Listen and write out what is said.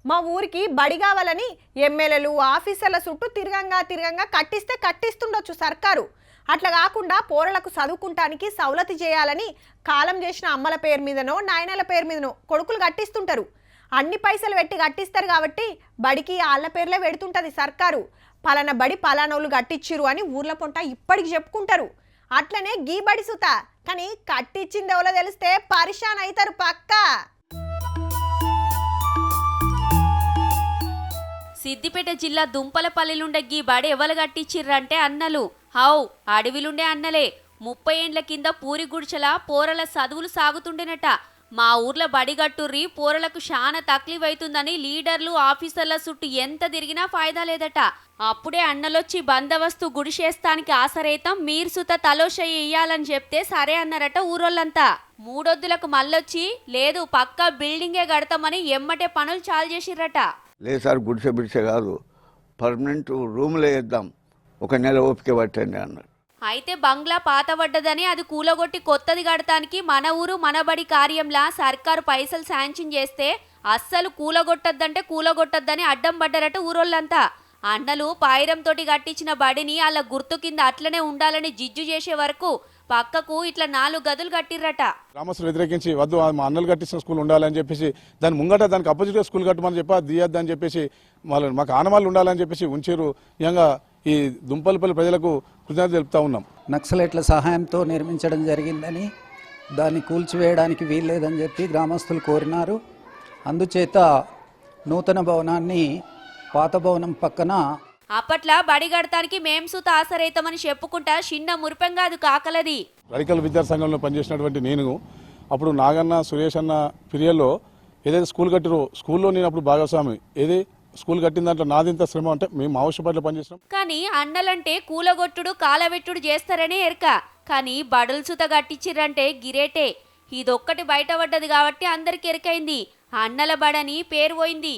మా ఊరికి బడి కావాలని ఎమ్మెల్యేలు ఆఫీసర్ల చుట్టూ తిరగంగా కట్టిస్తే కట్టిస్తుండొచ్చు సర్కారు. అట్లా కాకుండా పోరలకు చదువుకుంటానికి సౌలతి చేయాలని కాలం చేసిన అమ్మల పేరు మీదనో నాయనల పేరు మీదనో కొడుకులు కట్టిస్తుంటారు. అన్ని పైసలు పెట్టి కట్టిస్తారు కాబట్టి బడికి ఆళ్ళ పేర్లే పెడుతుంటది సర్కారు. పలానా బడి పలానోళ్ళు కట్టించిరు అని ఊర్ల పొంట ఇప్పటికి చెప్పుకుంటారు. అట్లనే గీ బడి సుత కానీ కట్టించింది ఎవరో తెలిస్తే పరిశాన్ అవుతారు పక్కా. సిద్దిపేట జిల్లా దుంపలపల్లిలుండే గీ బడి ఎవరు కట్టించిర్రంటే అన్నలు. హౌ అడవిలుండే అన్నలే. 30 ఏండ్ల కింద పూరి గుడిచల పోరల చదువులు సాగుతుండేనట. మా ఊర్లో బడి గట్టుర్రి పోరలకు శానా తక్లీఫ్ అవుతుందని లీడర్లు ఆఫీసర్ల చుట్టూ ఎంత తిరిగినా ఫాయిదా లేదట. అప్పుడే అన్నలొచ్చి బందోబస్తు గుడిచేస్తానికి ఆసరైతం మీరు సుత తలోషయ్య ఇయ్యాలని చెప్తే సరే అన్నారట ఊరోళ్ళంతా. మూడొద్దులకు మళ్ళొచ్చి లేదు పక్కా బిల్డింగే కడతామని ఎమ్మటే పనులు చాలు చేసిర్రట. లేదు సార్, గుడిసె కాదు, పర్మనెంట్ రూమ్లో వేద్దాం, ఒక నెల ఓపిక పట్టండి అన్నారు. అయితే బంగ్లా పాతబడ్డదని అది కూలగొట్టి కొత్తది కడతానికి మన ఊరు మనబడి కార్యంలా సర్కారు పైసలు శాంక్షన్ చేస్తే అస్సలు కూలగొట్టద్దని అడ్డం పడ్డారట ఊరోళ్ళంతా. అన్నలు పాయిరంతోటి కట్టించిన బడిని అలా గుర్తు కింద అట్లనే ఉండాలని జిజ్జు చేసే వరకు పక్కకు ఇట్లా 4 గదులు కట్టిర్రట. గ్రామస్తులు వ్యతిరేకించి వద్దు మా అన్నలు కట్టించిన స్కూల్ ఉండాలని చెప్పేసి దాని ముంగట దానికి అపోజిట్గా స్కూల్ కట్టమని చెప్పి అది తీయద్దని చెప్పేసి వాళ్ళు మాకు ఆనవాళ్ళు ఉండాలని చెప్పేసి ఉంచారు. నిజంగా ఈ దుంపలపల్లి ప్రజలకు కృతజ్ఞత తెలుపుతా ఉన్నాం. నక్సలైట్ల సహాయంతో నిర్మించడం జరిగిందని దాన్ని కూల్చివేయడానికి వీల్లేదని చెప్పి గ్రామస్తులు కోరినారు. అందుచేత నూతన భవనాన్ని పాత భవనం పక్కన అప్పట్లా బడి గడతానికి మేం సుత ఆసరైతామని చెప్పుకుంటా చిన్న మురిపెంగా అది కాకలది. రడికల్ విద్యార్థి సంఘంలో పనిచేసినటువంటి నేను అప్పుడు నాగన్న సురేష్ అన్న పీరియడ్లో ఏదైతే స్కూల్ కట్టిరో స్కూల్లో నేను అప్పుడు భాగస్వామి. ఏది స్కూల్ కట్టిన దాంట్లో నాదింత శ్రమ అంటే మేము ఆవశ్యపాట్లు పనిచేసినాం. కానీ అన్నలంటే కూలగొట్టుడు కాలవెట్టుడు చేస్తారనే ఎరక. కానీ బడులు సుత కట్టించిర్రంటే గిరేటే. ఇదొక్కటి బయటపడ్డది కాబట్టి అందరికి ఎరకైంది. అన్నల బడని పేరు పోయింది.